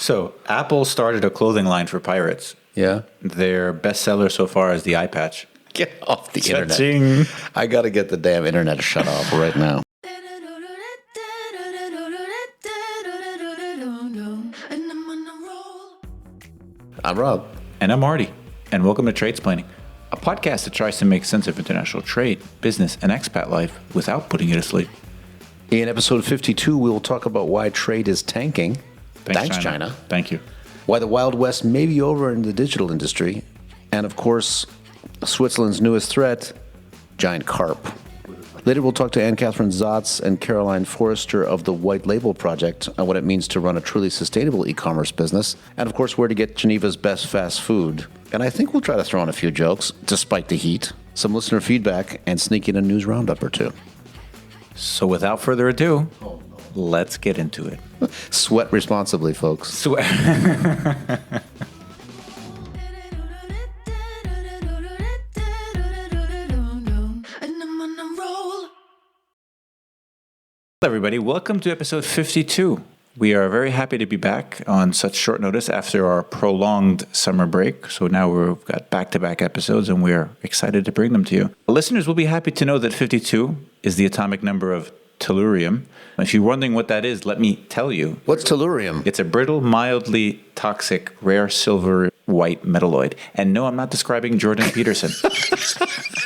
So Apple started a clothing line for pirates. Yeah. Their bestseller so far is the eye patch. Get off the Cha-ching. internet. I got to get the damn internet shut off right now. I'm Rob. And I'm Marty. And welcome to Tradesplaining, a podcast that tries to make sense of international trade, business, and expat life without putting you to sleep. In episode 52, we will talk about why trade is tanking. Thanks, China. Thank you. Why the Wild West may be over in the digital industry. And of course, Switzerland's newest threat, giant carp. Later, we'll talk to Anne-Catherine Zotz and Caroline Forrester of the White Label Project on what it means to run a truly sustainable e-commerce business. And of course, where to get Geneva's best fast food. And I think we'll try to throw in a few jokes, despite the heat, some listener feedback, and sneak in a news roundup or two. So without further ado, let's get into it. Sweat responsibly, folks. Sweat. Hello, everybody. Welcome to episode 52. We are very happy to be back on such short notice after our prolonged summer break. So now we've got back-to-back episodes, and we're excited to bring them to you. Listeners will be happy to know that 52 is the atomic number of tellurium. If you're wondering what that is, let me tell you. What's tellurium? It's a brittle, mildly toxic, rare silver white metalloid. And no, I'm not describing Jordan Peterson.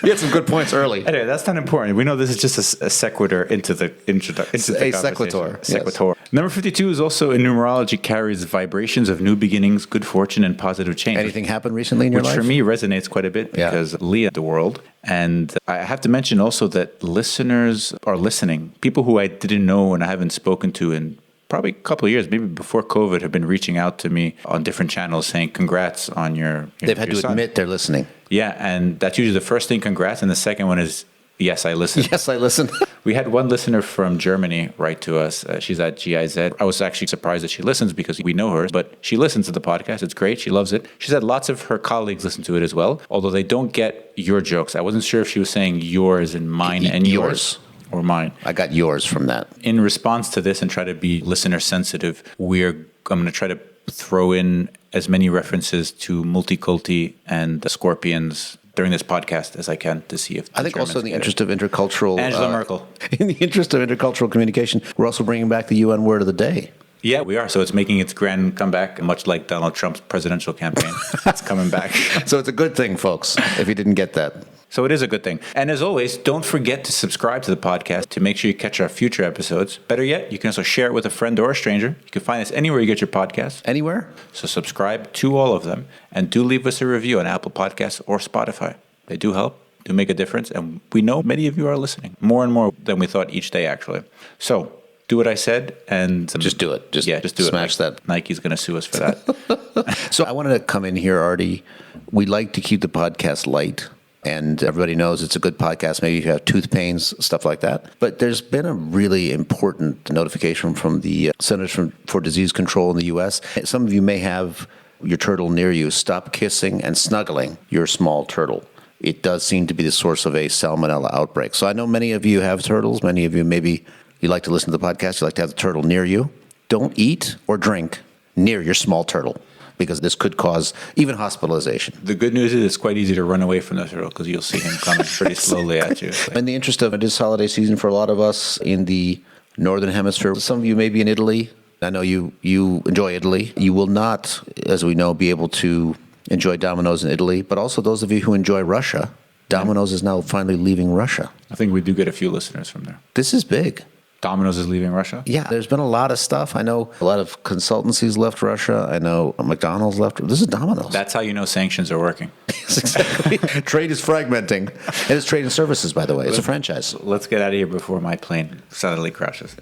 You had some good points early. Anyway, that's not important. We know this is just a sequitur into the introduction. A sequitur. Sequitur. Yes. Number 52 is also in numerology, carries vibrations of new beginnings, good fortune, and positive change. Anything happened recently in your life? Which for me resonates quite a bit because Leah, the world. And I have to mention also that listeners are listening. People who I didn't know and I haven't spoken to in probably a couple of years, maybe before COVID, have been reaching out to me on different channels saying congrats on your They've had to son. admit they're listening. Yeah, and that's usually the first thing, congrats, and the second one is, yes, I listen. Yes, I listen. We had one listener from Germany write to us. She's at GIZ. I was actually surprised that she listens because we know her, but she listens to the podcast. It's great. She loves it. She said lots of her colleagues listen to it as well, although they don't get your jokes. I wasn't sure if she was saying yours and mine and yours. Or mine. I got yours from that. In response to this and try to be listener sensitive, I'm going to try to throw in as many references to multiculti and the scorpions during this podcast as I can to see if I think also in the interest of intercultural... Angela Merkel. In the interest of intercultural communication, we're also bringing back the UN word of the day. Yeah, we are. So it's making its grand comeback, much like Donald Trump's presidential campaign. It's coming back. So it's a good thing, folks, if you didn't get that. So it is a good thing. And as always, don't forget to subscribe to the podcast to make sure you catch our future episodes. Better yet, you can also share it with a friend or a stranger. You can find us anywhere you get your podcasts. Anywhere? So subscribe to all of them. And do leave us a review on Apple Podcasts or Spotify. They do help, do make a difference. And we know many of you are listening. More and more than we thought each day, actually. So do what I said and... Just do it. Just do Smash it. That. Nike's going to sue us for that. So I wanted to come in here, Artie. We like to keep the podcast light. And everybody knows it's a good podcast. Maybe if you have tooth pains, stuff like that. But there's been a really important notification from the Centers for Disease Control in the U.S. Some of you may have your turtle near you. Stop kissing and snuggling your small turtle. It does seem to be the source of a salmonella outbreak. So I know many of you have turtles. Many of you, maybe you like to listen to the podcast. You like to have the turtle near you. Don't eat or drink near your small turtle, because this could cause even hospitalization. The good news is it's quite easy to run away from the turtle because you'll see him coming pretty slowly at you. In the interest of this holiday season for a lot of us in the Northern Hemisphere, some of you may be in Italy. I know you enjoy Italy. You will not, as we know, be able to enjoy Domino's in Italy, but also those of you who enjoy Russia. Domino's is now finally leaving Russia. I think we do get a few listeners from there. This is big. Domino's is leaving Russia? Yeah, there's been a lot of stuff. I know a lot of consultancies left Russia. I know McDonald's left. This is Domino's. That's how you know sanctions are working. Yes, exactly. Trade is fragmenting. And it's trade and services, by the way. It's a franchise. Let's get out of here before my plane suddenly crashes.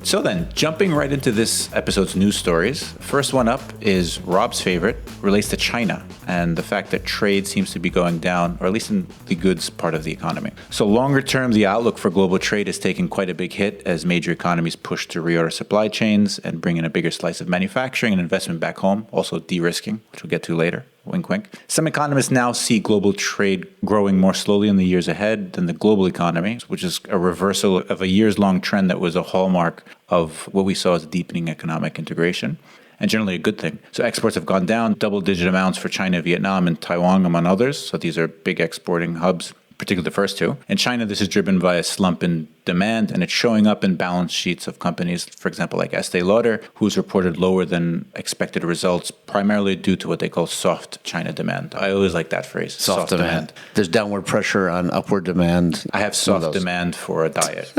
So then, jumping right into this episode's news stories, first one up is Rob's favorite, relates to China and the fact that trade seems to be going down, or at least in the goods part of the economy. So longer term, the outlook for global trade is taking quite a big hit as major economies push to reorder supply chains and bring in a bigger slice of manufacturing and investment back home, also de-risking, which we'll get to later. wink, wink. Some economists now see global trade growing more slowly in the years ahead than the global economy, which is a reversal of a years-long trend that was a hallmark of what we saw as deepening economic integration, and generally a good thing. So exports have gone down double-digit amounts for China, Vietnam, and Taiwan, among others. So these are big exporting hubs, particularly the first two. In China, this is driven by a slump in demand, and it's showing up in balance sheets of companies, for example, like Estee Lauder, who's reported lower than expected results, primarily due to what they call soft China demand. I always like that phrase, soft demand. There's downward pressure on upward demand. I have soft demand for a diet.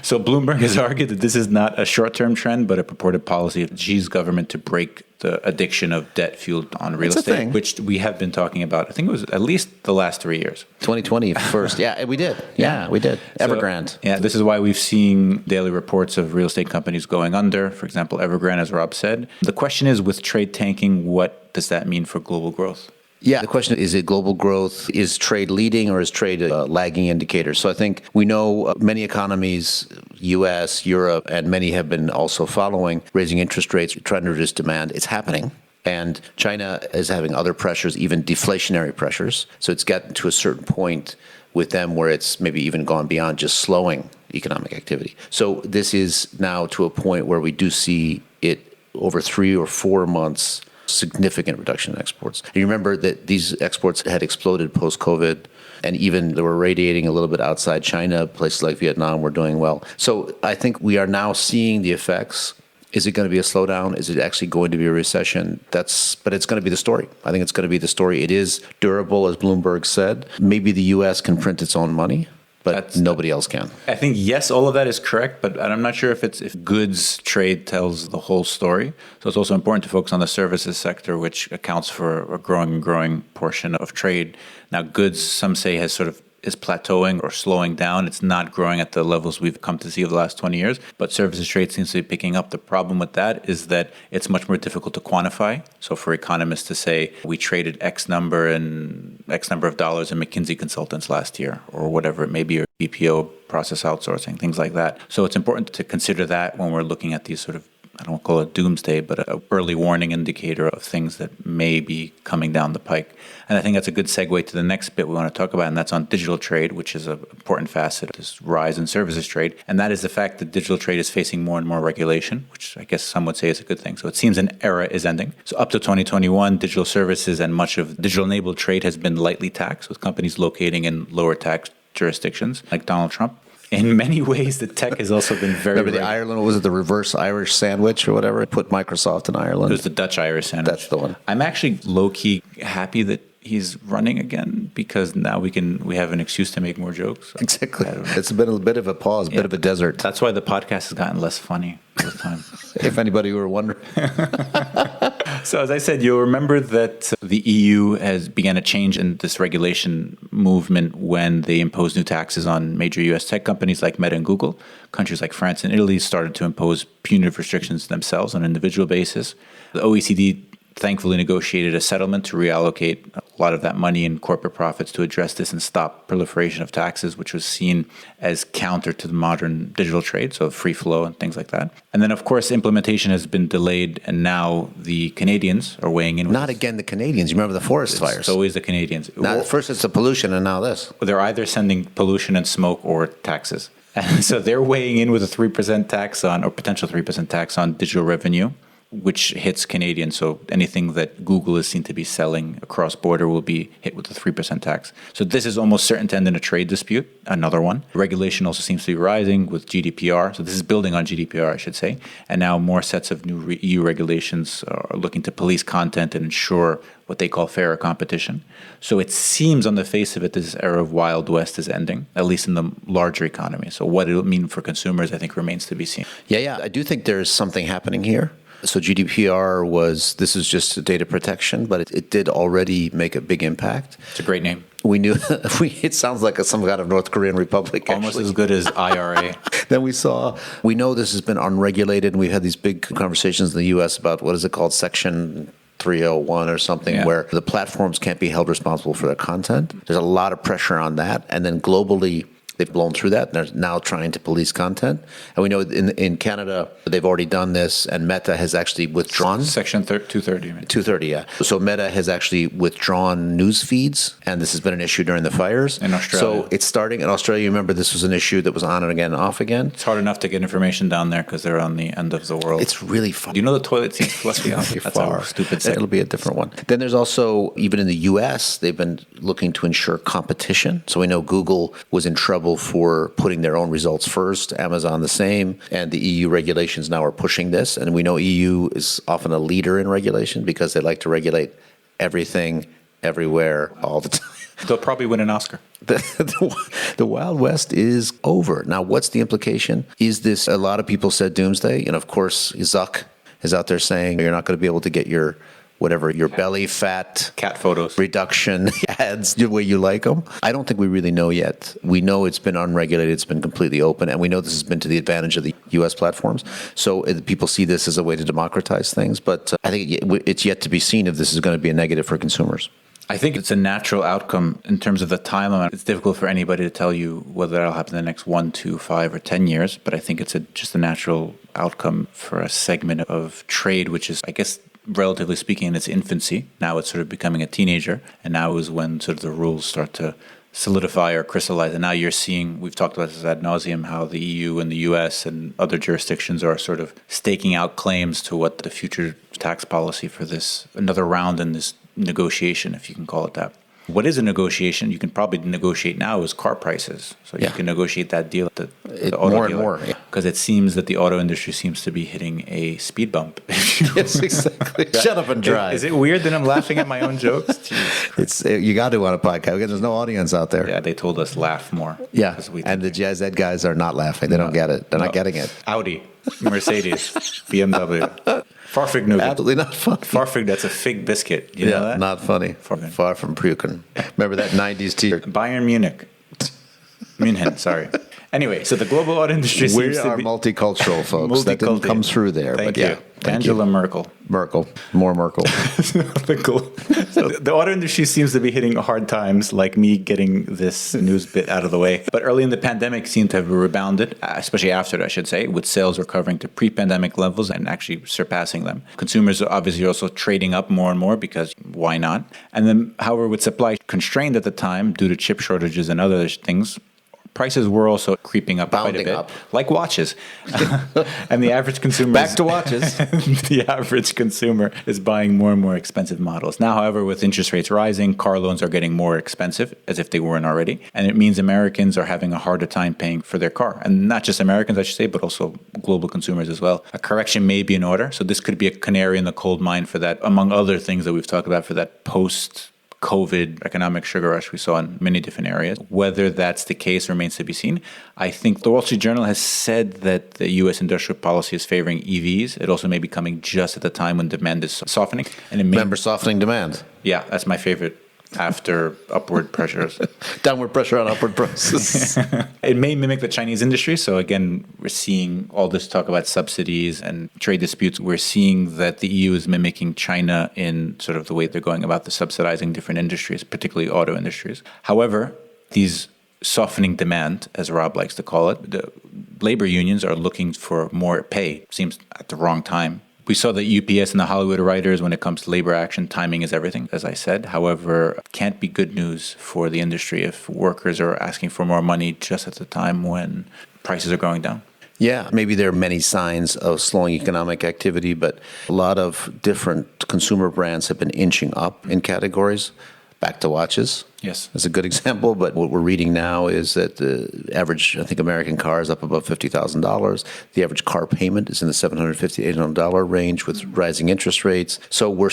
So Bloomberg has argued that this is not a short-term trend, but a purported policy of Xi's government to break the addiction of debt fueled on real estate, which we have been talking about. I think it was at least the last 3 years. 2020 first. Yeah, we did. Yeah, we did. Evergrande. Yeah, this is why we've seen daily reports of real estate companies going under. For example, Evergrande, as Rob said. The question is, with trade tanking, what does that mean for global growth? Yeah, the question is it global growth? Is trade leading or is trade a lagging indicator? So I think we know many economies, U.S., Europe, and many have been also following, raising interest rates, trying to reduce demand. It's happening. And China is having other pressures, even deflationary pressures. So it's gotten to a certain point with them where it's maybe even gone beyond just slowing economic activity. So this is now to a point where we do see it over 3 or 4 months, significant reduction in exports. And you remember that these exports had exploded post-COVID, and even they were radiating a little bit outside China. Places like Vietnam were doing well. So I think we are now seeing the effects. Is it going to be a slowdown? Is it actually going to be a recession? But it's going to be the story. I think it's going to be the story. It is durable, as Bloomberg said. Maybe the U.S. can print its own money, but nobody else can. I think, yes, all of that is correct, but I'm not sure if goods trade tells the whole story. So it's also important to focus on the services sector, which accounts for a growing portion of trade. Now, goods, some say, is plateauing or slowing down. It's not growing at the levels we've come to see over the last 20 years, but services trade seems to be picking up. The problem with that is that it's much more difficult to quantify. So for economists to say, we traded X number of dollars in McKinsey consultants last year, or whatever it may be, or BPO, process outsourcing, things like that. So it's important to consider that when we're looking at these sort of, I don't call it doomsday, but an early warning indicator of things that may be coming down the pike. And I think that's a good segue to the next bit we want to talk about, and that's on digital trade, which is an important facet of this rise in services trade. And that is the fact that digital trade is facing more and more regulation, which I guess some would say is a good thing. So it seems an era is ending. So up to 2021, digital services and much of digital-enabled trade has been lightly taxed, with companies locating in lower tax jurisdictions, like Donald Trump. In many ways, the tech has also been very... Remember the Ireland, was it the reverse Irish sandwich or whatever? Put Microsoft in Ireland. It was the Dutch-Irish sandwich. That's the one. I'm actually low-key happy that he's running again, because now we have an excuse to make more jokes. So exactly. It's been a bit of a pause, a bit of a desert. That's why the podcast has gotten less funny with time. If anybody were wondering. So as I said, you'll remember that the EU has began a change in this regulation movement when they imposed new taxes on major US tech companies like Meta and Google. Countries like France and Italy started to impose punitive restrictions themselves on an individual basis. The OECD thankfully negotiated a settlement to reallocate a lot of that money in corporate profits to address this and stop proliferation of taxes, which was seen as counter to the modern digital trade, so free flow and things like that. And then, of course, implementation has been delayed, and now the Canadians are weighing in. Not again the Canadians. You remember the forest fires? It's always the Canadians. First it's the pollution, and now this. They're either sending pollution and smoke or taxes. And so they're weighing in with a 3% tax on, or potential 3% tax on digital revenue, which hits Canadians. So anything that Google is seen to be selling across border will be hit with a 3% tax. So this is almost certain to end in a trade dispute, another one. Regulation also seems to be rising with GDPR. So this is building on GDPR, I should say. And now more sets of new EU regulations are looking to police content and ensure what they call fairer competition. So it seems on the face of it, this era of Wild West is ending, at least in the larger economy. So what it'll mean for consumers, I think, remains to be seen. Yeah. I do think there's something happening here. So GDPR this is just data protection, but it did already make a big impact. It's a great name. We knew, it sounds like some kind of North Korean republic. Almost as good as IRA. Then we know this has been unregulated, and we've had these big conversations in the U.S. about, what is it called, Section 301 or something, where the platforms can't be held responsible for their content. There's a lot of pressure on that. And then globally, They've blown through that, and they're now trying to police content. And we know in Canada, they've already done this, and Meta has actually withdrawn. Section 230. 230, yeah. So Meta has actually withdrawn news feeds, and this has been an issue during the fires. In Australia. So it's starting in Australia. Remember, this was an issue that was on and again and off again. It's hard enough to get information down there because they're on the end of the world. It's really far. Do you know the toilet seats flush me out? That's far. a stupid segment. It'll be a different one. Then there's also, even in the U.S., they've been looking to ensure competition. So we know Google was in trouble for putting their own results first, Amazon the same, and the EU regulations now are pushing this. And we know EU is often a leader in regulation because they like to regulate everything, everywhere, all the time. They'll probably win an Oscar. The Wild West is over. Now, what's the implication? Is this, a lot of people said doomsday, and of course, Zuck is out there saying you're not going to be able to get your belly fat cat photos reduction ads the way you like them. I don't think we really know yet. We know it's been unregulated, it's been completely open, and we know this has been to the advantage of the U.S. platforms. So people see this as a way to democratize things, but I think it's yet to be seen if this is going to be a negative for consumers. I think it's a natural outcome in terms of the timeline. It's difficult for anybody to tell you whether that'll happen in the next 1, 2, 5, or 10 years, but I think it's just a natural outcome for a segment of trade, which is, I guess, relatively speaking, in its infancy. Now it's sort of becoming a teenager, and now is when sort of the rules start to solidify or crystallize. And now you're seeing, we've talked about this ad nauseum, how the EU and the US and other jurisdictions are sort of staking out claims to what the future tax policy for this, another round in this negotiation, if you can call it that. What is a negotiation? You can probably negotiate now is car prices. So you can negotiate that deal at the auto more dealer. and more. Because it seems that the auto industry seems to be hitting a speed bump. Yes, exactly. Shut up and drive. Is it weird that I'm laughing at my own jokes? It's you got to on a podcast because there's no audience out there. Yeah, they told us laugh more. Yeah, and the Jazz Ed guys are not laughing. They don't get it. They're not getting it. Audi, Mercedes, BMW. Farfig nougat. Absolutely not funny. Farfig, that's a fig biscuit. You know that? Not funny. Far from puking. Remember that 90s t-shirt? Bayern Munich. München, sorry. Anyway, so the global auto industry seems to be... multicultural, folks. That didn't come through there. Thank you. Angela Merkel. More Merkel. So the auto industry seems to be hitting hard times, like me getting this news bit out of the way. But early in the pandemic seemed to have rebounded, especially after it, I should say, with sales recovering to pre-pandemic levels and actually surpassing them. Consumers are obviously also trading up more and more because why not? And then, however, with supply constrained at the time due to chip shortages and other things, prices were also creeping up quite a bit, like watches. And the average consumer... Back to watches. The average consumer is buying more and more expensive models. Now, however, with interest rates rising, car loans are getting more expensive, as if they weren't already. And it means Americans are having a harder time paying for their car. And not just Americans, I should say, but also global consumers as well. A correction may be in order. So this could be a canary in the coal mine for that, among other things that we've talked about, for that post-COVID economic sugar rush we saw in many different areas. Whether that's the case remains to be seen. I think the Wall Street Journal has said that the U.S. industrial policy is favoring EVs. It also may be coming just at the time when demand is softening. And it may, remember softening demand? Yeah, that's my favorite. After upward pressures. Downward pressure on upward prices. It may mimic the Chinese industry. So again, we're seeing all this talk about subsidies and trade disputes. We're seeing that the EU is mimicking China in sort of the way they're going about the subsidizing different industries, particularly auto industries. However, these softening demand, as Rob likes to call it, the labor unions are looking for more pay. Seems at the wrong time. We saw that UPS and the Hollywood writers, when it comes to labor action, timing is everything, as I said. However, it can't be good news for the industry if workers are asking for more money just at the time when prices are going down. Yeah, maybe there are many signs of slowing economic activity, but a lot of different consumer brands have been inching up in categories. Back to watches. Yes. That's a good example, but what we're reading now is that the average, I think, American car is up above $50,000. The average car payment is in the $750, $800 range with rising interest rates. So we're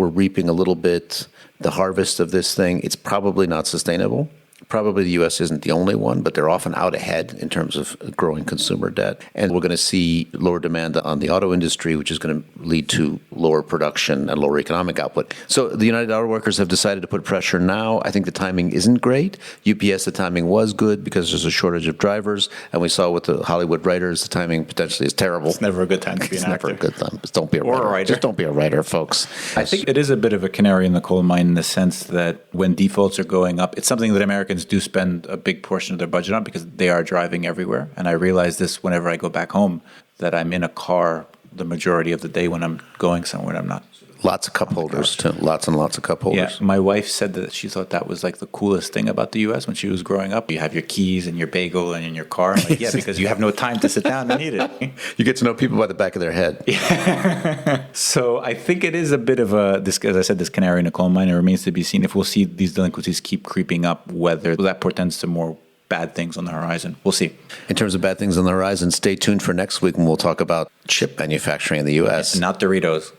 reaping a little bit the harvest of this thing. It's probably not sustainable. Probably the U.S. isn't the only one, but they're often out ahead in terms of growing consumer debt. And we're going to see lower demand on the auto industry, which is going to lead to lower production and lower economic output. So the United Auto Workers have decided to put pressure now. I think the timing isn't great. UPS, the timing was good because there's a shortage of drivers. And we saw with the Hollywood writers, the timing potentially is terrible. It's never a good time to be an actor. It's never a good time. Just don't be a or writer. A writer. Just don't be a writer, folks. I think it is a bit of a canary in the coal mine in the sense that when defaults are going up, it's something that Americans Americans do spend a big portion of their budget on because they are driving everywhere. And I realize this whenever I go back home, that I'm in a car the majority of the day when I'm going somewhere and I'm not. Lots of cup holders, too. Lots and lots of cup holders. Yeah, my wife said that she thought that was like the coolest thing about the U.S. when she was growing up. You have your keys and your bagel and in your car. I'm like, yeah, because you have no time to sit down and eat it. You get to know people by the back of their head. Yeah. So I think it is a bit of this, as I said, this canary in a coal mine. It remains to be seen if we'll see these delinquencies keep creeping up, whether that portends to more bad things on the horizon. We'll see. In terms of bad things on the horizon, stay tuned for next week when we'll talk about chip manufacturing in the U.S. Not Doritos.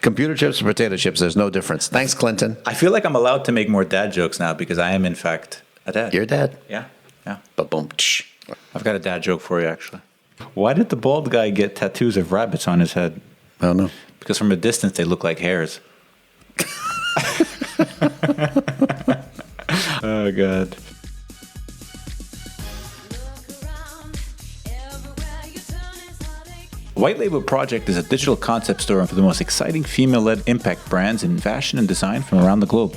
Computer chips or potato chips, there's no difference. Thanks, Clinton. I feel like I'm allowed to make more dad jokes now because I am, in fact, a dad. You're a dad? Yeah. Ba-boom. I've got a dad joke for you, actually. Why did the bald guy get tattoos of rabbits on his head? I don't know. Because from a distance, they look like hairs. Oh, God. White Label Project is a digital concept store for the most exciting female-led impact brands in fashion and design from around the globe.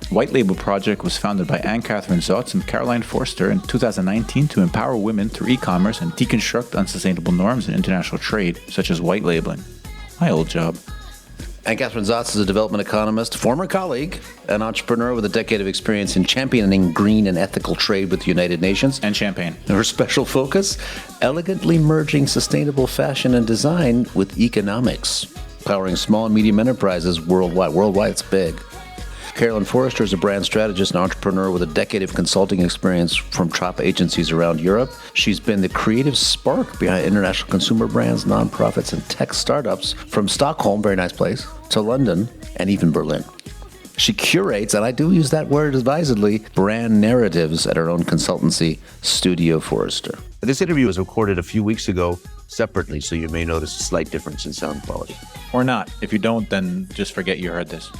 White Label Project was founded by Anne-Catherine Zotz and Caroline Forster in 2019 to empower women through e-commerce and deconstruct unsustainable norms in international trade, such as white labeling. My old job. Anne-Catherine Zotz is a development economist, former colleague, an entrepreneur with a decade of experience in championing green and ethical trade with the United Nations. And champagne. Her special focus, elegantly merging sustainable fashion and design with economics, powering small and medium enterprises worldwide. Worldwide, it's big. Caroline Forrester is a brand strategist and entrepreneur with a decade of consulting experience from top agencies around Europe. She's been the creative spark behind international consumer brands, nonprofits, and tech startups from Stockholm, very nice place, to London, and even Berlin. She curates, and I do use that word advisedly, brand narratives at her own consultancy, Studio Forrester. This interview was recorded a few weeks ago separately, so you may notice a slight difference in sound quality. Or not. If you don't, then just forget you heard this.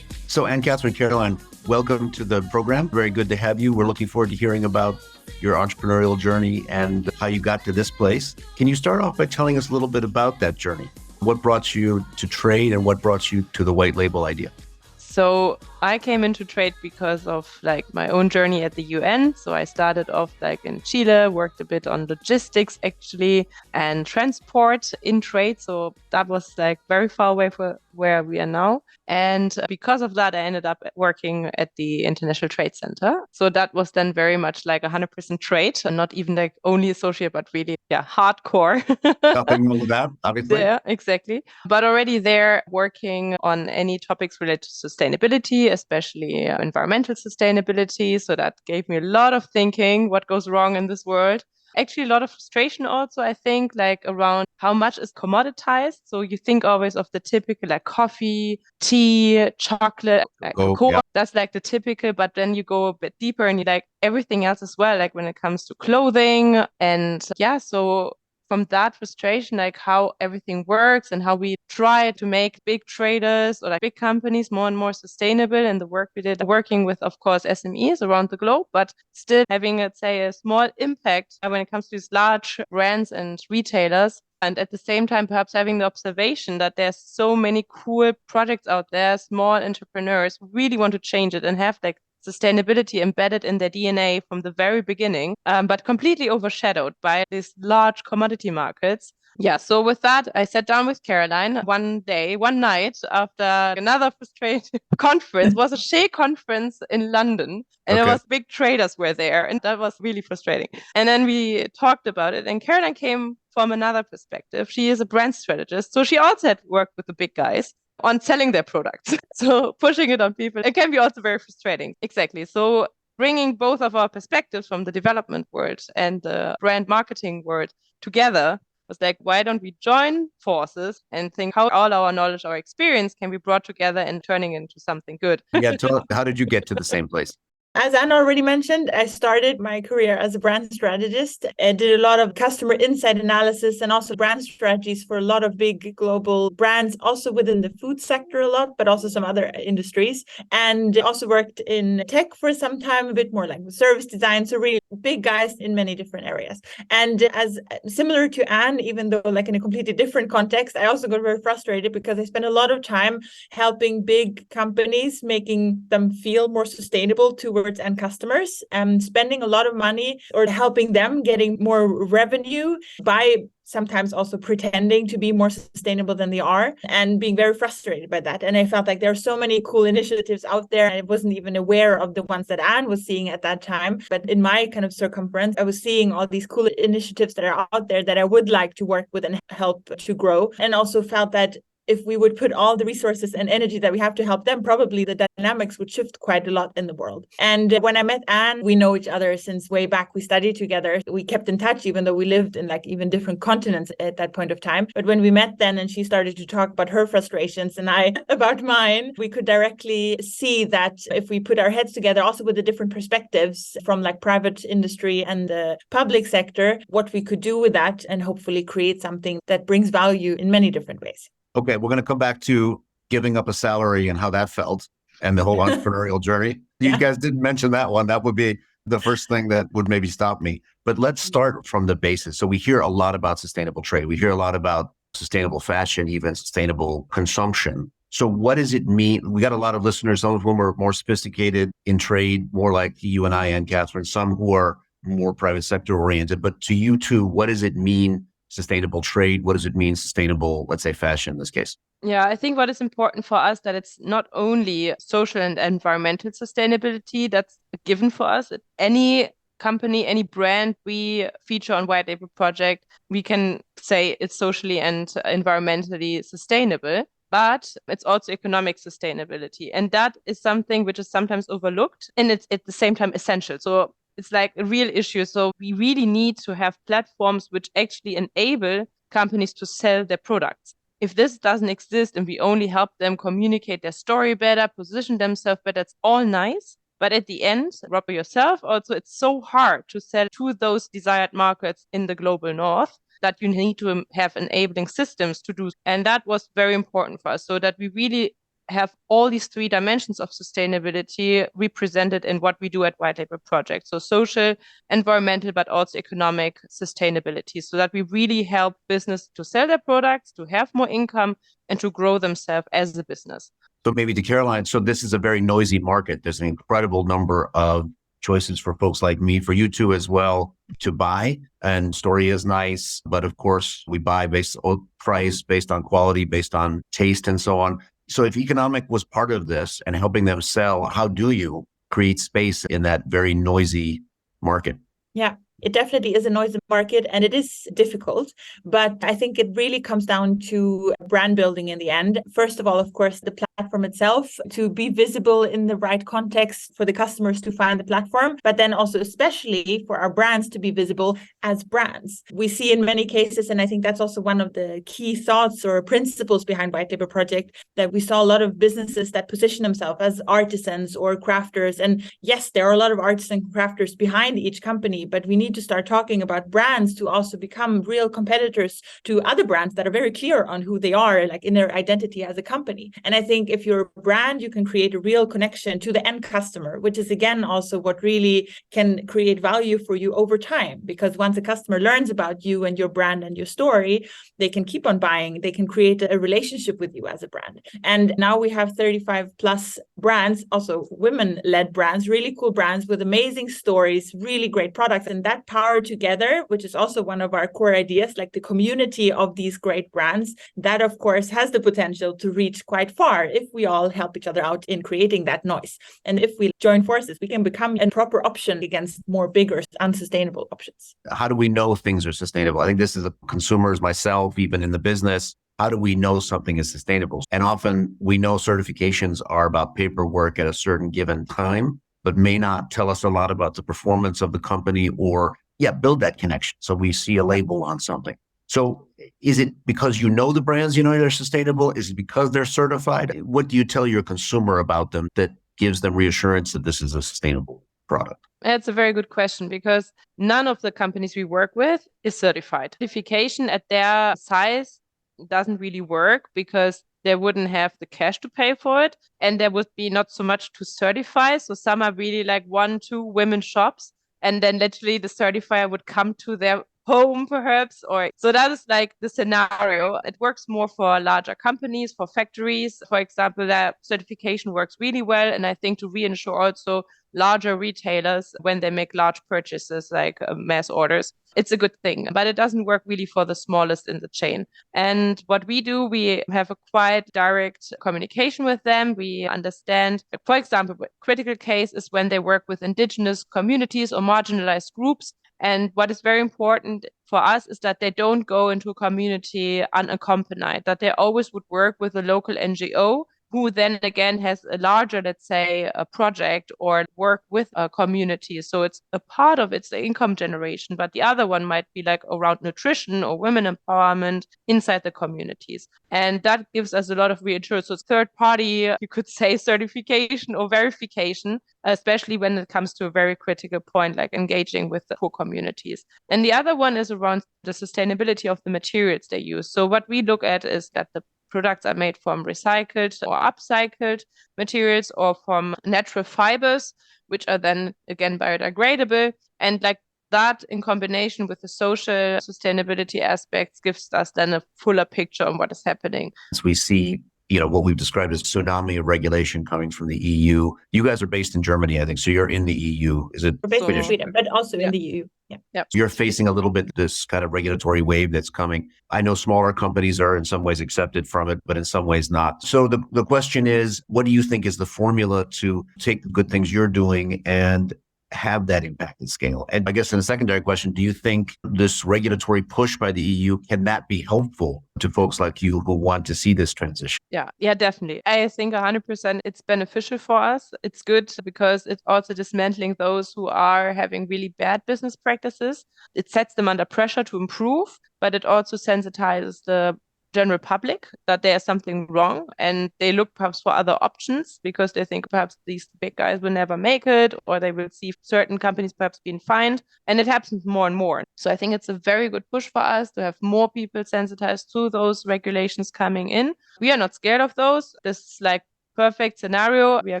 So Anne-Catherine, Caroline, welcome to the program. Very good to have you. We're looking forward to hearing about your entrepreneurial journey and how you got to this place. Can you start off by telling us a little bit about that journey? What brought you to trade and what brought you to the white label idea? So I came into trade because of my own journey at the UN. So I started off in Chile, worked a bit on logistics actually and transport in trade. So that was very far away from where we are now. And because of that, I ended up working at the International Trade Center. So that was then very much 100% trade, and not even only associate, but really, hardcore. Nothing wrong with that, obviously. Yeah, exactly. But already there working on any topics related to sustainability, especially environmental sustainability. So that gave me a lot of thinking, what goes wrong in this world. Actually, a lot of frustration also, I think, around how much is commoditized. So you think always of the typical coffee, tea, chocolate, cocoa. Yeah. That's the typical, but then you go a bit deeper and you everything else as well, when it comes to clothing. And so from that frustration, how everything works and how we try to make big traders or big companies more and more sustainable, and the work we did working with, of course, SMEs around the globe, but still having, let's say, a small impact when it comes to these large brands and retailers. And at the same time, perhaps having the observation that there's so many cool projects out there, small entrepreneurs who really want to change it and have sustainability embedded in their DNA from the very beginning, but completely overshadowed by these large commodity markets. Yeah, so with that, I sat down with Caroline one night after another frustrating conference. It was a Shea conference in London, and it was big traders were there, and that was really frustrating. And then we talked about it, and Caroline came from another perspective. She is a brand strategist, so she also had worked with the big guys on selling their products. So pushing it on people, it can be also very frustrating. Exactly. So bringing both of our perspectives from the development world and the brand marketing world together was why don't we join forces and think how all our knowledge, our experience can be brought together and turning into something good. Yeah, how did you get to the same place? As Anna already mentioned, I started my career as a brand strategist and did a lot of customer insight analysis and also brand strategies for a lot of big global brands, also within the food sector a lot, but also some other industries. And also worked in tech for some time, a bit more service design, so really big guys in many different areas. And as similar to Anne, even though in a completely different context, I also got very frustrated because I spent a lot of time helping big companies, making them feel more sustainable towards towards end customers, spending a lot of money or helping them getting more revenue by sometimes also pretending to be more sustainable than they are and being very frustrated by that. And I felt like there are so many cool initiatives out there. I wasn't even aware of the ones that Anne was seeing at that time. But in my kind of circumference, I was seeing all these cool initiatives that are out there that I would like to work with and help to grow. And also felt that if we would put all the resources and energy that we have to help them, probably the dynamics would shift quite a lot in the world. And when I met Anne, we know each other since way back. We studied together. We kept in touch, even though we lived in like even different continents at that point of time. But when we met then and she started to talk about her frustrations and I about mine, we could directly see that if we put our heads together, also with the different perspectives from like private industry and the public sector, what we could do with that and hopefully create something that brings value in many different ways. Okay, we're going to come back to giving up a salary and how that felt and the whole entrepreneurial journey. You guys didn't mention that one. That would be the first thing that would maybe stop me. But let's start from the basis. So we hear a lot about sustainable trade. We hear a lot about sustainable fashion, even sustainable consumption. So what does it mean? We got a lot of listeners, some of whom are more sophisticated in trade, more like you and I and Catherine, some who are more private sector oriented. But to you two, what does it mean? Sustainable trade? What does it mean? Sustainable, let's say, fashion in this case? Yeah, I think what is important for us that it's not only social and environmental sustainability that's a given for us. Any company, any brand we feature on White Label Project, we can say it's socially and environmentally sustainable, but it's also economic sustainability. And that is something which is sometimes overlooked and it's at the same time essential. So it's like a real issue. So we really need to have platforms which actually enable companies to sell their products. If this doesn't exist and we only help them communicate their story better, position themselves better, it's all nice. But at the end, Robert yourself also, it's so hard to sell to those desired markets in the global north that you need to have enabling systems to do. And that was very important for us so that we really have all these three dimensions of sustainability represented in what we do at White Label Project. So social, environmental, but also economic sustainability, so that we really help business to sell their products, to have more income, and to grow themselves as a business. So maybe to Caroline, so this is a very noisy market. There's an incredible number of choices for folks like me, for you two as well, to buy. And story is nice, but of course we buy based on price, based on quality, based on taste and so on. So if economic was part of this and helping them sell, how do you create space in that very noisy market? Yeah, it definitely is a noisy market and it is difficult, but I think it really comes down to brand building in the end. First of all, of course, the platform itself to be visible in the right context for the customers to find the platform, but then also especially for our brands to be visible as brands. We see in many cases, and I think that's also one of the key thoughts or principles behind White Label Project, that we saw a lot of businesses that position themselves as artisans or crafters. And yes, there are a lot of artists and crafters behind each company, but we need to start talking about brands to also become real competitors to other brands that are very clear on who they are, like in their identity as a company. And I think if you're a brand, you can create a real connection to the end customer, which is again also what really can create value for you over time. Because once a customer learns about you and your brand and your story, they can keep on buying. They can create a relationship with you as a brand. And now we have 35 plus brands, also women-led brands, really cool brands with amazing stories, really great products. And that power together, which is also one of our core ideas, like the community of these great brands, that of course has the potential to reach quite far if we all help each other out in creating that noise. And if we join forces, we can become a proper option against more bigger, unsustainable options. How do we know things are sustainable? I think this is a consumers, myself, even in the business. How do we know something is sustainable? And often we know certifications are about paperwork at a certain given time, but may not tell us a lot about the performance of the company or, build that connection. So we see a label on something. So is it because you know the brands, you know they're sustainable? Is it because they're certified? What do you tell your consumer about them that gives them reassurance that this is a sustainable product? That's a very good question because none of the companies we work with is certified. Certification at their size doesn't really work because they wouldn't have the cash to pay for it. And there would be not so much to certify. So some are really like 1-2 women shops. And then literally the certifier would come to their home perhaps, or so that is like the scenario. It works more for larger companies, for factories, for example. That certification works really well, and I think to reinsure also larger retailers when they make large purchases like mass orders. It's a good thing, but it doesn't work really for the smallest in the chain. And what we do, we have a quite direct communication with them. We understand, for example, a critical case is when they work with indigenous communities or marginalized groups. And what is very important for us is that they don't go into a community unaccompanied, that they always would work with a local NGO who then again has a larger, let's say, a project or work with a community. So it's a part of it's the income generation, but the other one might be like around nutrition or women empowerment inside the communities. And that gives us a lot of reassurance. So it's third party, you could say, certification or verification, especially when it comes to a very critical point, like engaging with the poor communities. And the other one is around the sustainability of the materials they use. So what we look at is that the products are made from recycled or upcycled materials or from natural fibers, which are then again biodegradable. And like that in combination with the social sustainability aspects gives us then a fuller picture on what is happening. As we see, what we've described as tsunami of regulation coming from the EU. You guys are based in Germany, I think. So you're in the EU. Is it We're based in British? Sweden, but also in the EU. Yeah. So you're facing a little bit this kind of regulatory wave that's coming. I know smaller companies are in some ways accepted from it, but in some ways not. So the question is, what do you think is the formula to take the good things you're doing and have that impact at scale? And I guess in a secondary question, do you think this regulatory push by the EU, can that be helpful to folks like you who want to see this transition? Yeah, definitely. I think 100% it's beneficial for us. It's good because it's also dismantling those who are having really bad business practices. It sets them under pressure to improve, but it also sensitizes the general public that there's something wrong, and they look perhaps for other options because they think perhaps these big guys will never make it, or they will see certain companies perhaps being fined, and it happens more and more. So I think it's a very good push for us to have more people sensitized to those regulations coming in. We are not scared of those. This is like perfect scenario. We are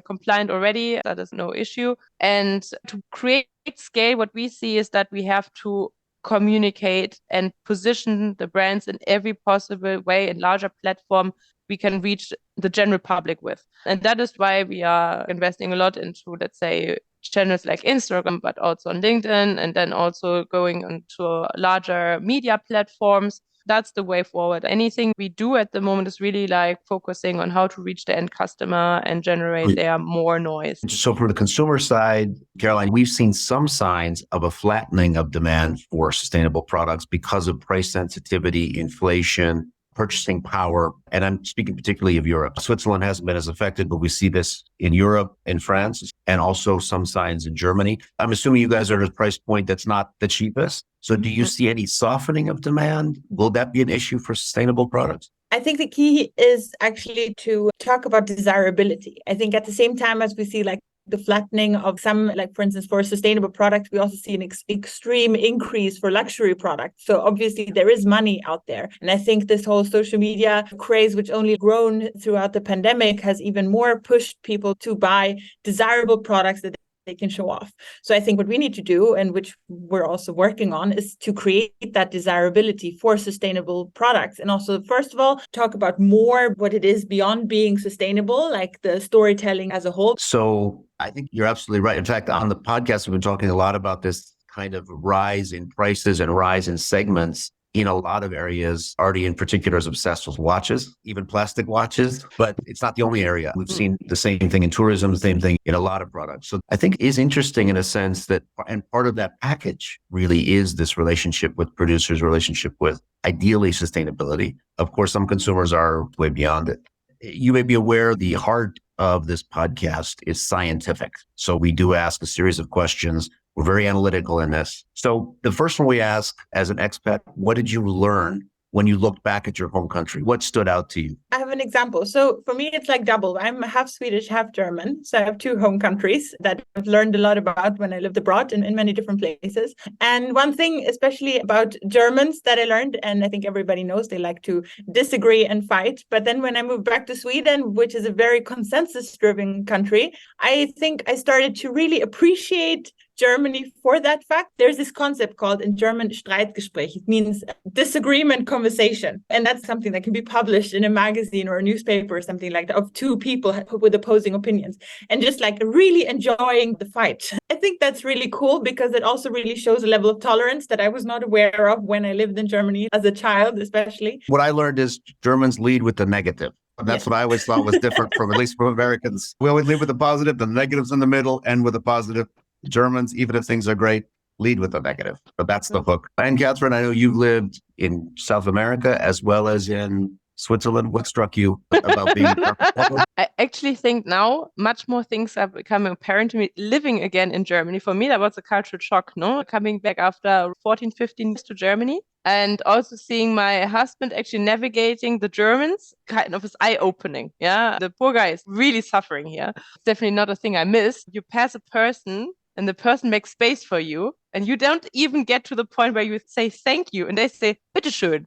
compliant already. That is no issue. And to create scale, what we see is that we have to communicate and position the brands in every possible way and larger platform we can reach the general public with. And that is why we are investing a lot into, let's say, channels like Instagram, but also on LinkedIn, and then also going into larger media platforms. That's the way forward. Anything we do at the moment is really like focusing on how to reach the end customer and generate there more noise. So from the consumer side, Caroline, we've seen some signs of a flattening of demand for sustainable products because of price sensitivity, inflation, purchasing power. And I'm speaking particularly of Europe. Switzerland hasn't been as affected, but we see this in Europe, in France, and also some signs in Germany. I'm assuming you guys are at a price point that's not the cheapest. So do you see any softening of demand? Will that be an issue for sustainable products? I think the key is actually to talk about desirability. I think at the same time as we see like the flattening of some, like for instance, for sustainable products, we also see an extreme increase for luxury products. So obviously there is money out there. And I think this whole social media craze, which only grown throughout the pandemic, has even more pushed people to buy desirable products that they can show off. So I think what we need to do, and which we're also working on, is to create that desirability for sustainable products. And also, first of all, talk about more what it is beyond being sustainable, like the storytelling as a whole. So I think you're absolutely right. In fact, on the podcast, we've been talking a lot about this kind of rise in prices and rise in segments. In a lot of areas, Artie in particular is obsessed with watches, even plastic watches, but it's not the only area. We've seen the same thing in tourism, the same thing in a lot of products. So I think it is interesting in a sense that, and part of that package really is this relationship with producers, relationship with ideally sustainability. Of course, some consumers are way beyond it. You may be aware the heart of this podcast is scientific. So we do ask a series of questions. We're very analytical in this. So the first one we ask as an expat, what did you learn when you looked back at your home country? What stood out to you? I have an example. So for me, it's like double. I'm half Swedish, half German. So I have two home countries that I've learned a lot about when I lived abroad in many different places. And one thing, especially about Germans that I learned, and I think everybody knows they like to disagree and fight. But then when I moved back to Sweden, which is a very consensus-driven country, I think I started to really appreciate Germany for that fact. There's this concept called in German Streitgespräch. It means disagreement conversation. And that's something that can be published in a magazine or a newspaper or something like that of two people with opposing opinions and just like really enjoying the fight. I think that's really cool because it also really shows a level of tolerance that I was not aware of when I lived in Germany as a child, especially. What I learned is Germans lead with the negative. That's what I always thought was different from, at least from Americans. We always lead with the positive, the negatives in the middle, and with the positive. Germans, even if things are great, lead with the negative. But that's the hook. And Catherine, I know you've lived in South America as well as in Switzerland. What struck you about being I actually think now much more things are becoming apparent to me living again in Germany. For me, that was a cultural shock, no? Coming back after 14, 15 years to Germany and also seeing my husband actually navigating the Germans kind of is eye-opening. Yeah, the poor guy is really suffering here. It's definitely not a thing I miss. You pass a person and the person makes space for you and you don't even get to the point where you say thank you and they say, bitteschön.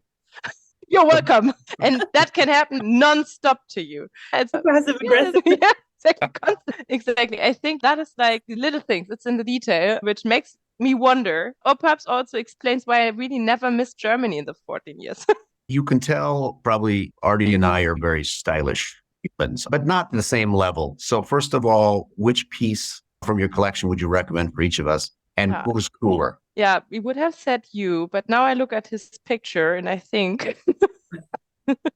You're welcome. And that can happen non-stop to you. It's passive aggressive. Yeah, exactly. I think that is like the little things. It's in the detail, which makes me wonder, or perhaps also explains why I really never missed Germany in the 14 years. You can tell probably Artie and I are very stylish humans, but not the same level. So first of all, which piece from your collection would you recommend for each of us? And who's cooler? Yeah, we would have said you, but now I look at his picture and I think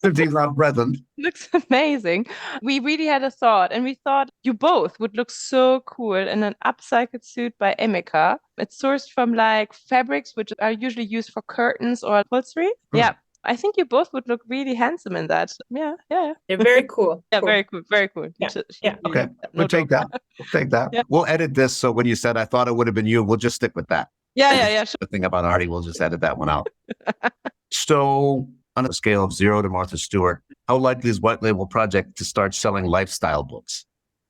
15 round present. Looks amazing. We really had a thought and we thought you both would look so cool in an upcycled suit by Emeka. It's sourced from like fabrics which are usually used for curtains or upholstery. Yeah. I think you both would look really handsome in that. Yeah. They're very cool. Yeah, cool. Very cool. Yeah. Okay. We'll take that. We'll take that. Yeah. We'll edit this. So when you said I thought it would have been you, we'll just stick with that. Yeah. Sure. The thing about Artie, we'll just edit that one out. So on a scale of 0 to Martha Stewart, how likely is White Label Project to start selling lifestyle books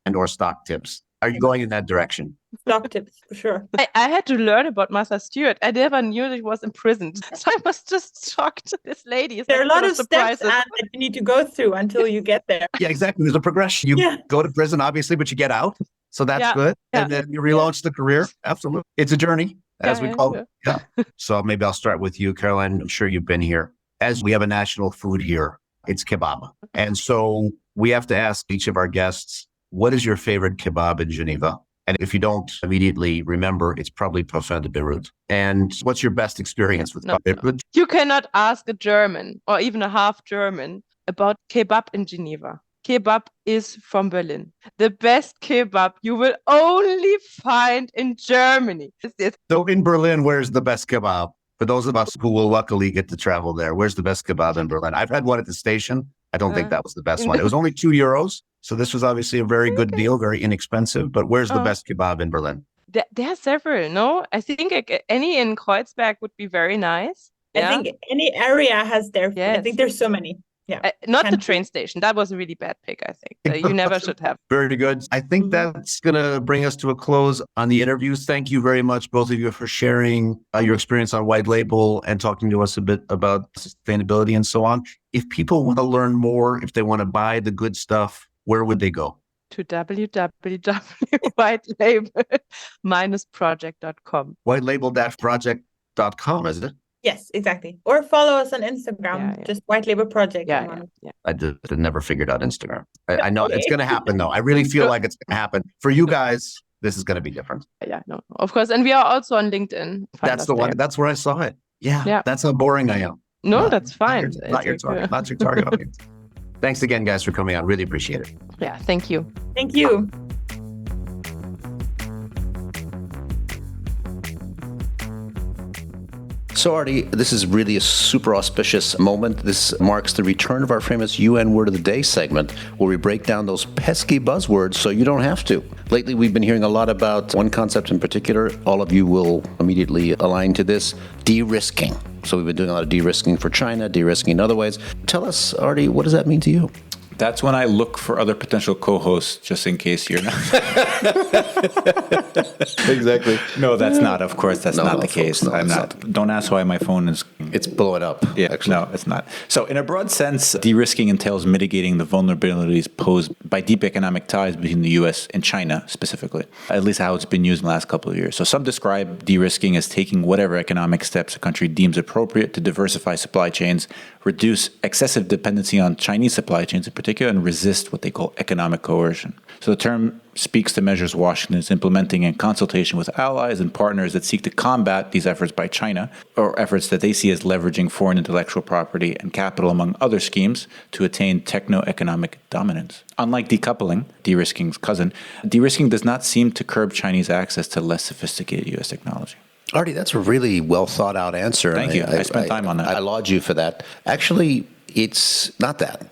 and or stock tips? Are you going in that direction? Stock tips, for sure. I had to learn about Martha Stewart. I never knew that she was imprisoned. So I was just shocked. This lady is there are a lot of surprises. steps that you need to go through until you get there. Yeah, exactly. There's a progression. You go to prison, obviously, but you get out. So that's good. Yeah. And then you relaunch the career. Absolutely. It's a journey, as we call it. Yeah. So maybe I'll start with you, Caroline. I'm sure you've been here. As we have a national food here, it's kebab. And so we have to ask each of our guests, what is your favorite kebab in Geneva? And if you don't immediately remember, it's probably Parfum de Beirut. And what's your best experience with kebab? You cannot ask a German or even a half German about kebab in Geneva. Kebab is from Berlin. The best kebab you will only find in Germany. So in Berlin, where's the best kebab? For those of us who will luckily get to travel there, where's the best kebab in Berlin? I've had one at the station. I don't think that was the best one. It was only €2. So this was obviously a very good deal, very inexpensive. But where's the best kebab in Berlin? There are several, no? I think any in Kreuzberg would be very nice. I think any area has their food. Yes. I think there's so many. Yeah. Not the train station. That was a really bad pick, I think. You never should have. Very good. I think that's going to bring us to a close on the interviews. Thank you very much, both of you, for sharing your experience on White Label and talking to us a bit about sustainability and so on. If people want to learn more, if they want to buy the good stuff, where would they go? To www.whitelabel-project.com. Whitelabel-project.com, is it? Yes, exactly. Or follow us on Instagram, just White Label Project. Yeah. I never figured out Instagram. I know it's going to happen, though. I really feel like it's going to happen. For you guys, this is going to be different. Yeah, no, of course. And we are also on LinkedIn. That's the one. That's where I saw it. Yeah. That's how boring I am. No, that's fine. Not your target. Not your target audience. Thanks again, guys, for coming on. Really appreciate it. Yeah, thank you. Thank you. So, Artie, this is really a super auspicious moment. This marks the return of our famous UN Word of the Day segment, where we break down those pesky buzzwords so you don't have to. Lately, we've been hearing a lot about one concept in particular. All of you will immediately align to this: de-risking. So we've been doing a lot of de-risking for China, de-risking in other ways. Tell us, Artie, what does that mean to you? That's when I look for other potential co-hosts, just in case you're not. Exactly. No, that's not. Of course, that's not the folks, case. no, I'm it's not. Don't ask why my phone is. It's blowing up. Yeah, actually. no, it's not. So, in a broad sense, de-risking entails mitigating the vulnerabilities posed by deep economic ties between the U.S. and China, specifically. At least how it's been used in the last couple of years. So, some describe de-risking as taking whatever economic steps a country deems appropriate to diversify supply chains, reduce excessive dependency on Chinese supply chains in particular, and resist what they call economic coercion. So, the term speaks to measures Washington is implementing in consultation with allies and partners that seek to combat these efforts by China, or efforts that they see as leveraging foreign intellectual property and capital, among other schemes, to attain techno-economic dominance. Unlike decoupling, de-risking's cousin, de-risking does not seem to curb Chinese access to less sophisticated U.S. technology. Artie, that's a really well thought out answer. Thank you. I spent time on that. I laud you for that. Actually, it's not that.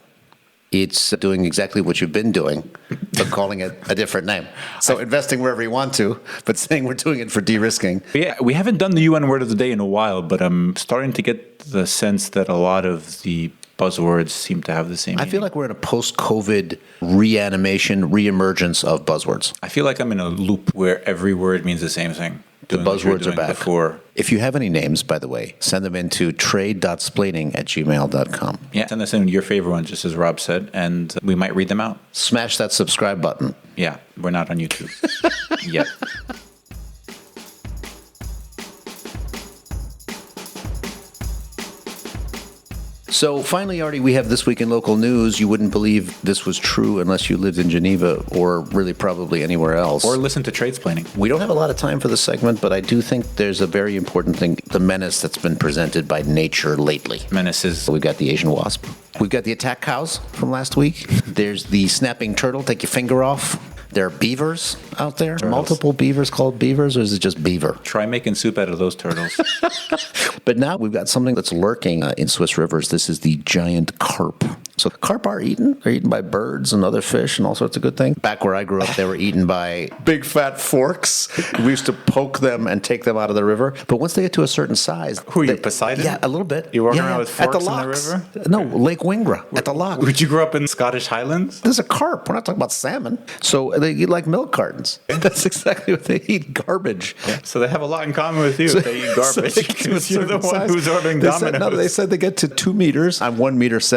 It's doing exactly what you've been doing, but calling it a different name. So investing wherever you want to, but saying we're doing it for de-risking. Yeah, we haven't done the UN word of the day in a while, but I'm starting to get the sense that a lot of the buzzwords seem to have the same meaning. I feel like we're in a post-COVID reanimation, reemergence of buzzwords. I feel like I'm in a loop where every word means the same thing. The Doing what you were buzzwords are doing back. Before. If you have any names, by the way, send them into trade.splaining@gmail.com. Yeah, send us in your favorite one, just as Rob said, and we might read them out. Smash that subscribe button. Yeah, we're not on YouTube yet. So finally, Artie, we have This Week in Local News. You wouldn't believe this was true unless you lived in Geneva or really probably anywhere else. Or listen to Tradesplaining. We don't have a lot of time for this segment, but I do think there's a very important thing, the menace that's been presented by nature lately. Menaces. We've got the Asian wasp. We've got the attack cows from last week. There's the snapping turtle, take your finger off. There are beavers out there. Turtles. Multiple beavers called beavers, or is it just beaver? Try making soup out of those turtles. But now we've got something that's lurking in Swiss rivers. This is the giant carp. So carp are eaten. They're eaten by birds and other fish and all sorts of good things. Back where I grew up, they were eaten by big fat forks. We used to poke them and take them out of the river. But once they get to a certain size... Who are you, Poseidon? Yeah, a little bit. You walking around with forks at the in the locks. river? No, Lake Wingra at the lock. Would you grow up in Scottish Highlands? There's a carp. We're not talking about salmon. So they eat like milk cartons. That's exactly what they eat, garbage. So they have a lot in common with you. They eat garbage. Because you're the one who's ordering Domino's. They said they get to 2 meters. I'm 1.79 meters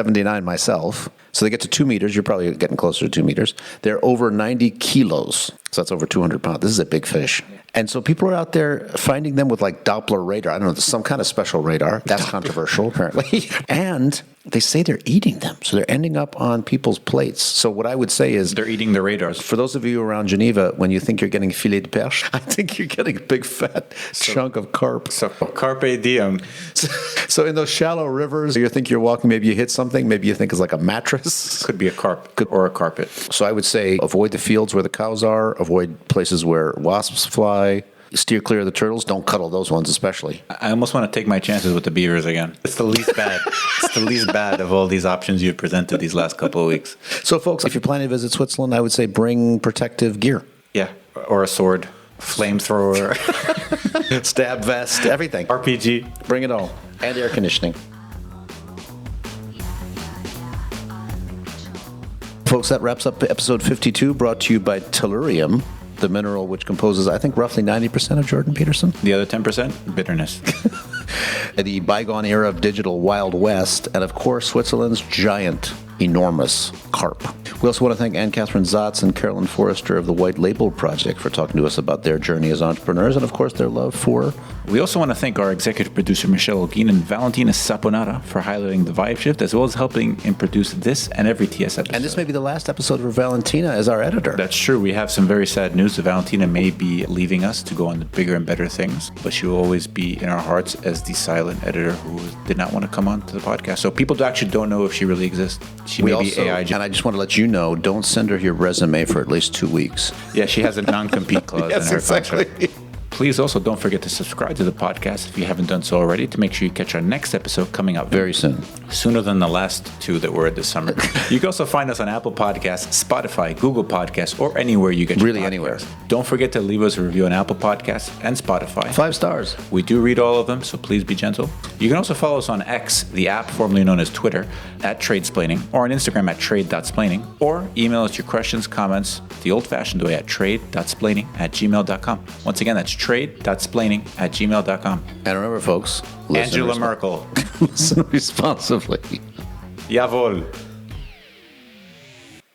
myself. So they get to 2 meters. You're probably getting closer to 2 meters. They're over 90 kilos. So that's over 200 pounds. This is a big fish. And so people are out there finding them with like Doppler radar. I don't know, some kind of special radar. That's controversial, apparently. And they say they're eating them. So they're ending up on people's plates. So what I would say is... They're eating the radars. For those of you around Geneva, when you think you're getting filet de perche, I think you're getting a big fat chunk of carp. So carpe diem. So in those shallow rivers, you think you're walking, maybe you hit something, maybe you think it's like a mattress. Could be a carp or a carpet. So I would say avoid the fields where the cows are, avoid places where wasps fly, steer clear of the turtles. Don't cuddle those ones especially. I almost want to take my chances with the beavers again. It's the least bad. It's the least bad of all these options you've presented these last couple of weeks. So folks, if you're planning to visit Switzerland, I would say bring protective gear. Yeah, or a sword, flamethrower, Stab vest, everything. RPG. Bring it all. And air conditioning. Folks, that wraps up episode 52, brought to you by tellurium, the mineral which composes, I think, roughly 90% of Jordan Peterson. The other 10%, bitterness. The bygone era of digital Wild West, and of course, Switzerland's giant, enormous carp. We also want to thank Anne-Catherine Zatz and Carolyn Forrester of the White Label Project for talking to us about their journey as entrepreneurs and, of course, their love for... We also want to thank our executive producer, Michelle Olguin, and Valentina Saponara for highlighting the Vibe Shift, as well as helping and produce this and every TS episode. And this may be the last episode for Valentina as our editor. That's true. We have some very sad news. Valentina may be leaving us to go on to bigger and better things, but she will always be in our hearts as the silent editor who did not want to come on to the podcast. So people actually don't know if she really exists. She may be AI. And I just want to let you know, don't send her your resume for at least 2 weeks. Yeah, she has a non-compete clause Yes, in her exactly. contract. Please also don't forget to subscribe to the podcast if you haven't done so already, to make sure you catch our next episode coming up Very soon. sooner than the last two that were this summer. You can also find us on Apple Podcasts, Spotify, Google Podcasts, or anywhere you get your Really podcasts. anywhere. Don't forget to leave us a review on Apple Podcasts and Spotify. 5 stars. We do read all of them, so please be gentle. You can also follow us on X, the app formerly known as Twitter, at Tradesplaining, or on Instagram at trade.splaining, or email us your questions, comments, the old-fashioned way at trade.splaining@gmail.com. Once again, that's trade.splaining@gmail.com. And remember, folks, listen Angela Merkel. listen responsibly. Jawohl.